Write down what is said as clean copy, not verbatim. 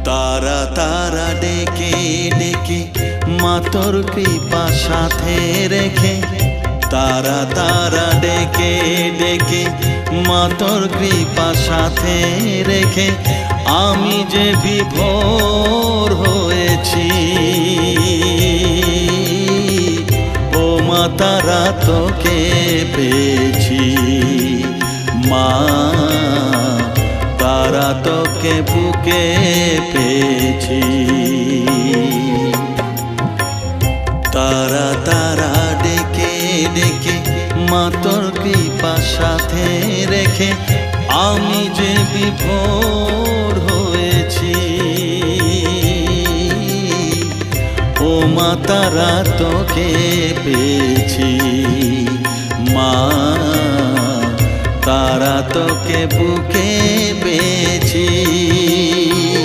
তারা তারা ডেকে ডেকে মা তোর কৃপা সাথে রেখে, তারা তারা ডেকে ডেকে মা তোর কৃপা সাথে রেখে আমি যে বিভোর হয়েছি। ও মা তারা তোকে পেয়েছি, মা তারা তোকে বুকে পেয়েছি। তারা তারা ডেকে ডেকে মা তোর কৃপা সাথে রেখে আমি যে বিভোর হয়েছি। ও মা তারা তোকে পেয়েছি, মা তারা তোকে বুকে পেয়েছি।